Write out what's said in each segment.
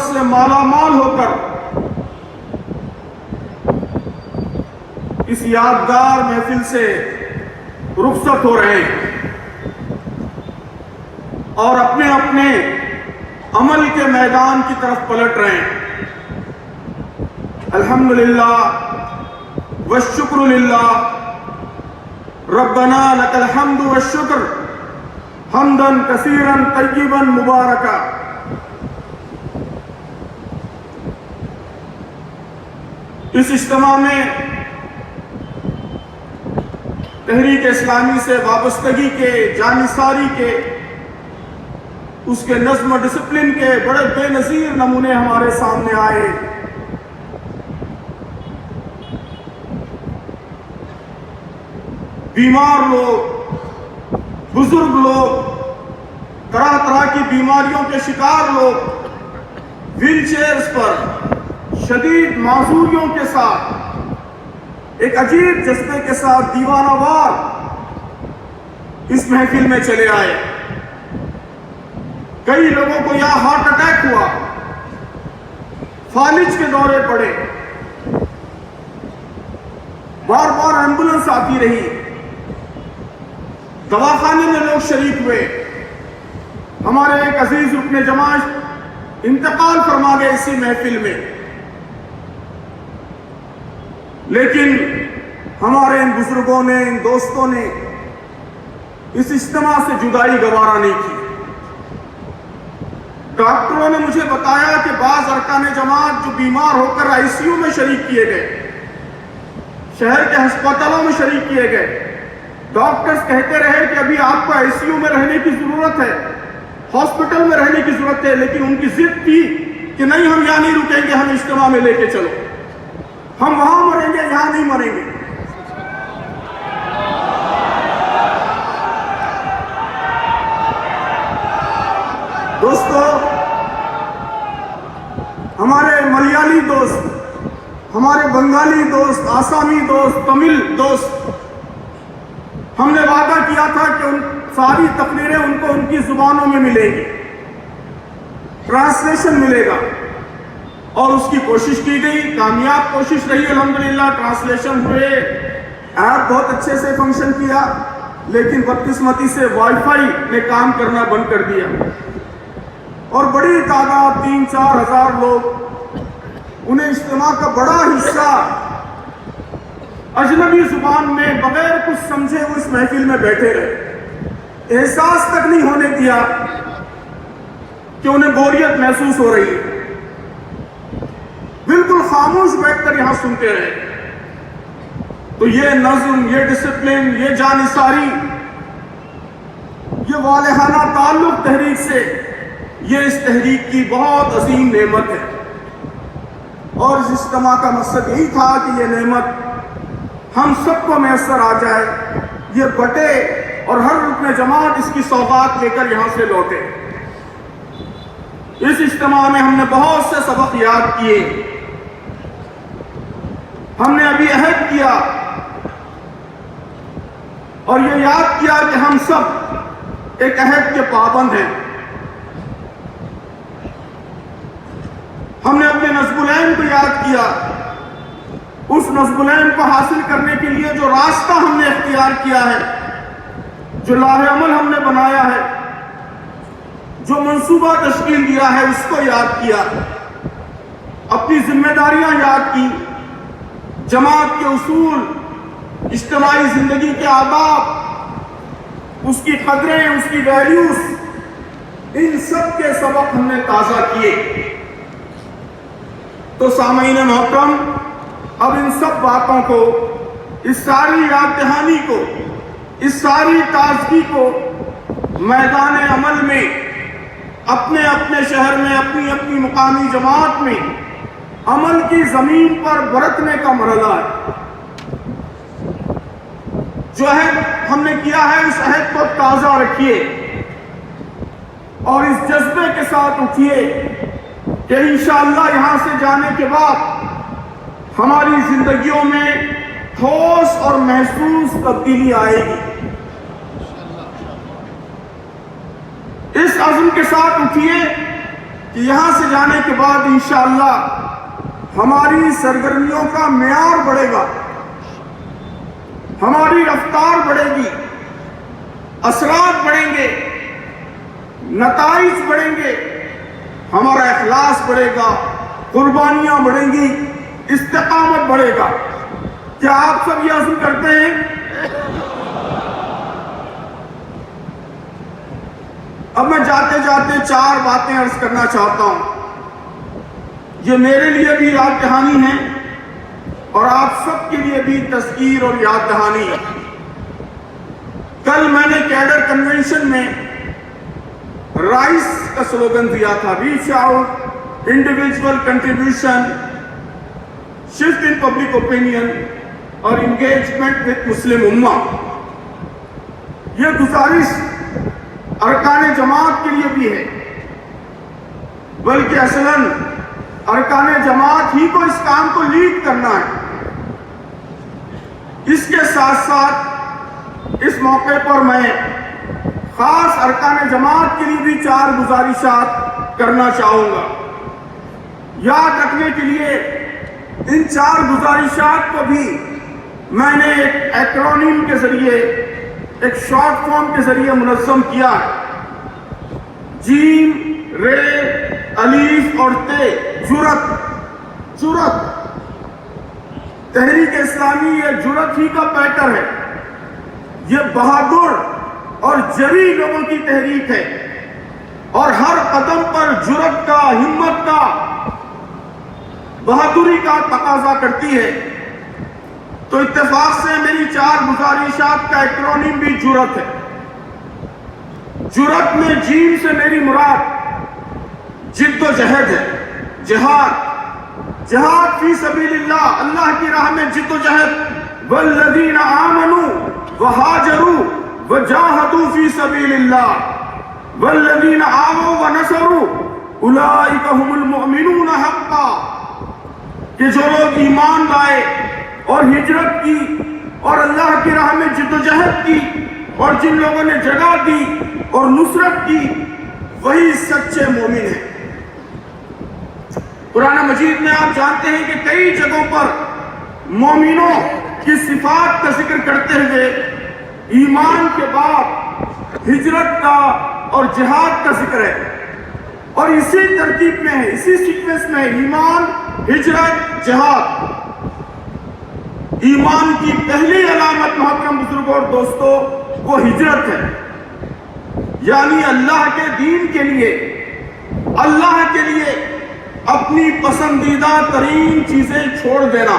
دولت سے مالا مال ہو کر اس یادگار محفل سے رخصت ہو رہے ہیں اور اپنے اپنے عمل کے میدان کی طرف پلٹ رہے ہیں۔ الحمدللہ والشکر للہ، ربنا لک الحمد والشکر حمدا کثیرا طیبا مبارکا۔ اس اجتماع میں تحریک اسلامی سے وابستگی کے، جانثاری کے، اس کے نظم و ڈسپلن کے بڑے بے نظیر نمونے ہمارے سامنے آئے۔ بیمار لوگ، بزرگ لوگ، طرح طرح کی بیماریوں کے شکار لوگ ویل چیئرز پر شدید معذوریوں کے ساتھ ایک عجیب جذبے کے ساتھ دیوانہ وار اس محفل میں چلے آئے۔ کئی لوگوں کو یہاں ہارٹ اٹیک ہوا، فالج کے دورے پڑے، بار بار ایمبولنس آتی رہی، دواخانے میں لوگ شریک ہوئے۔ ہمارے ایک عزیز رکن جماعت انتقال فرما گئے اسی محفل میں، لیکن ہمارے ان بزرگوں نے، ان دوستوں نے اس اجتماع سے جدائی گوارا نہیں کی۔ ڈاکٹروں نے مجھے بتایا کہ بعض ارکان جماعت جو بیمار ہو کر آئی سی یو میں شریک کیے گئے، شہر کے ہسپتالوں میں شریک کیے گئے، ڈاکٹرز کہتے رہے کہ ابھی آپ کو آئی سی یو میں رہنے کی ضرورت ہے، ہاسپٹل میں رہنے کی ضرورت ہے، لیکن ان کی ضد تھی کہ نہیں، ہم یہاں نہیں رکیں گے، ہم اجتماع میں لے کے چلو، ہم وہاں مریں گے، یہاں نہیں مریں گے۔ دوستو، ہمارے ملیالی دوست، ہمارے بنگالی دوست، آسامی دوست، تمل دوست، ہم نے وعدہ کیا تھا کہ ان ساری تقریریں ان کو ان کی زبانوں میں ملے گی، ٹرانسلیشن ملے گا، اور اس کی کوشش کی گئی، کامیاب کوشش رہی الحمدللہ، ٹرانسلیشن ہوئے، ایپ بہت اچھے سے فنکشن کیا، لیکن بدقسمتی سے وائی فائی نے کام کرنا بند کر دیا، اور بڑی تعداد 3-4 ہزار لوگ، انہیں اجتماع کا بڑا حصہ اجنبی زبان میں بغیر کچھ سمجھے وہ اس محفل میں بیٹھے رہے، احساس تک نہیں ہونے دیا کہ انہیں بوریت محسوس ہو رہی ہے، بالکل خاموش بیٹھ کر یہاں سنتے رہے۔ تو یہ نظم، یہ ڈسپلن، یہ جانثاری، یہ والہانہ تعلق تحریک سے، یہ اس تحریک کی بہت عظیم نعمت ہے، اور اس اجتماع کا مقصد یہی تھا کہ یہ نعمت ہم سب کو میسر آ جائے، یہ بٹے اور ہر رکن جماعت اس کی سوغات لے کر یہاں سے لوٹے۔ اس اجتماع میں ہم نے بہت سے سبق یاد کیے، ہم نے ابھی عہد کیا اور یہ یاد کیا کہ ہم سب ایک عہد کے پابند ہیں۔ ہم نے اپنے نصب العین کو یاد کیا، اس نصب العین کو حاصل کرنے کے لیے جو راستہ ہم نے اختیار کیا ہے، جو لاہ عمل ہم نے بنایا ہے، جو منصوبہ تشکیل دیا ہے، اس کو یاد کیا، اپنی ذمہ داریاں یاد کی، جماعت کے اصول، اجتماعی زندگی کے آداب، اس کی قدریں، اس کی ویلیوز، ان سب کے سبق ہم نے تازہ کیے۔ تو سامعین محترم، اب ان سب باتوں کو، اس ساری یاد دہانی کو، اس ساری تازگی کو میدان عمل میں، اپنے اپنے شہر میں، اپنی اپنی مقامی جماعت میں عمل کی زمین پر برتنے کا مرحلہ ہے۔ جو عہد ہم نے کیا ہے، اس عہد کو تازہ رکھیے اور اس جذبے کے ساتھ اٹھیے کہ انشاءاللہ یہاں سے جانے کے بعد ہماری زندگیوں میں ٹھوس اور محسوس تبدیلی آئے گی۔ اس عزم کے ساتھ اٹھیے کہ یہاں سے جانے کے بعد انشاءاللہ ہماری سرگرمیوں کا معیار بڑھے گا، ہماری رفتار بڑھے گی، اثرات بڑھیں گے، نتائج بڑھیں گے، ہمارا اخلاص بڑھے گا، قربانیاں بڑھیں گی، استقامت بڑھے گا۔ کیا آپ سب یہ عزم کرتے ہیں؟ اب میں جاتے جاتے 4 باتیں عرض کرنا چاہتا ہوں، یہ میرے لیے بھی یاد دہانی ہے اور آپ سب کے لیے بھی تذکیر اور یاد دہانی ہے۔ کل میں نے کیڈر کنونشن میں رائس کا سلوگن دیا تھا، reach out, individual contribution, shift in public opinion اور انگیجمنٹ وتھ مسلم امہ۔ یہ گزارش ارکان جماعت کے لیے بھی ہے، بلکہ اصلاً ارکان جماعت ہی کو اس کام کو لیڈ کرنا ہے۔ اس کے ساتھ ساتھ اس موقع پر میں خاص ارکان جماعت کے لیے بھی 4 گزارشات کرنا چاہوں گا۔ یاد رکھنے کے لیے ان 4 گزارشات کو بھی میں نے ایک ایکرونیم کے ذریعے، ایک شارٹ فارم کے ذریعے منظم کیا ہے۔ جیم، رے، الف اور تے، جرأت۔ تحریک اسلامی یہ جرأت ہی کا پیکر ہے، یہ بہادر اور جری لوگوں کی تحریک ہے اور ہر قدم پر جرأت کا، ہمت کا، بہادری کا تقاضا کرتی ہے۔ تو اتفاق سے میری 4 گزارشات کا ایکرونیم بھی جرأت ہے۔ جرأت میں جیم سے میری مراد جد و جہد ہے، جہاد فی سبیل اللہ، اللہ کی راہ میں جد و جہد۔ والذین آمنوا وہاجروا وجاہدوا فی سبیل اللہ والذین آووا ونصروا اولئک هم المؤمنون حقا، کہ جو لوگ ایمان لائے اور ہجرت کی اور اللہ کی راہ میں جد و جہد کی اور جن لوگوں نے جگہ دی اور نصرت کی، وہی سچے مومن ہیں۔ قرآن مجید میں آپ جانتے ہیں کہ کئی جگہوں پر مومنوں کی صفات کا ذکر کرتے ہوئے ایمان کے بعد ہجرت کا اور جہاد کا ذکر ہے، اور اسی ترتیب میں ہے، اسی سیکوینس میں ایمان، ہجرت، جہاد۔ ایمان کی پہلی علامت محترم بزرگوں اور دوستوں وہ ہجرت ہے، یعنی اللہ کے دین کے لیے، اللہ کے لیے اپنی پسندیدہ ترین چیزیں چھوڑ دینا،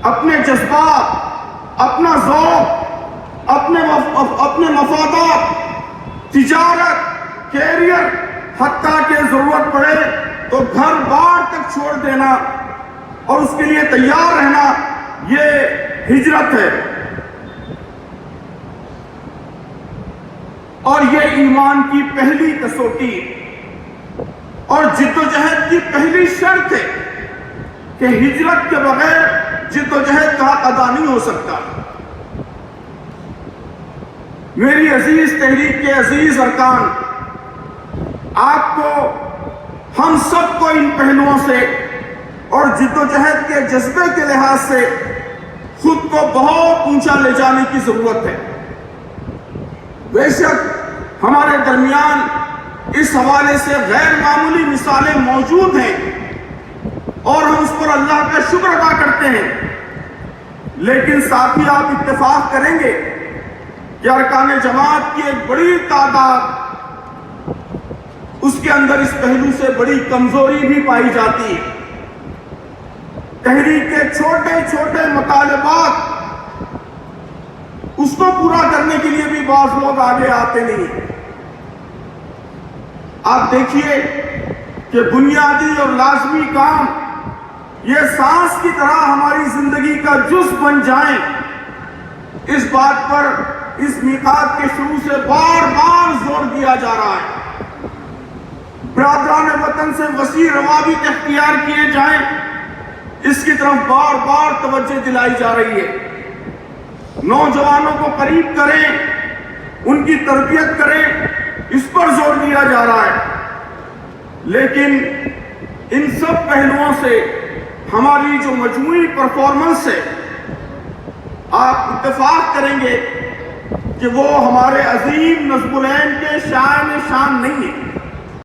اپنے جذبات، اپنا ذوق، اپنے مفادات، تجارت، کیریئر، حتیٰ کہ ضرورت پڑے تو گھر بار تک چھوڑ دینا اور اس کے لیے تیار رہنا، یہ ہجرت ہے۔ اور یہ ایمان کی پہلی کسوٹی اور جد و جہد کی پہلی شرط ہے کہ ہجرت کے بغیر جد و جہد کا ادا نہیں ہو سکتا۔ میری عزیز تحریک کے عزیز ارکان، آپ کو، ہم سب کو ان پہلوؤں سے اور جد و جہد کے جذبے کے لحاظ سے خود کو بہت اونچا لے جانے کی ضرورت ہے۔ بے شک ہمارے درمیان اس حوالے سے غیر معمولی مثالیں موجود ہیں اور ہم اس پر اللہ کا شکر ادا کرتے ہیں، لیکن ساتھ ہی آپ اتفاق کریں گے کہ ارکان جماعت کی ایک بڑی تعداد، اس کے اندر اس پہلو سے بڑی کمزوری بھی پائی جاتی ہے۔ تحریک کے چھوٹے چھوٹے مطالبات، اس کو پورا کرنے کے لیے بھی بعض لوگ آگے آتے نہیں۔ آپ دیکھیے کہ بنیادی اور لازمی کام یہ سانس کی طرح ہماری زندگی کا جز بن جائیں، اس بات پر اس میقات کے شروع سے بار بار زور دیا جا رہا ہے۔ برادران وطن سے وسیع روابط اختیار کیے جائیں، اس کی طرف بار بار توجہ دلائی جا رہی ہے۔ نوجوانوں کو قریب کریں، ان کی تربیت کریں، اس پر زور دیا جا رہا ہے۔ لیکن ان سب پہلوؤں سے ہماری جو مجموعی پرفارمنس ہے، آپ اتفاق کریں گے کہ وہ ہمارے عظیم نصب العین کے شان نہیں ہے۔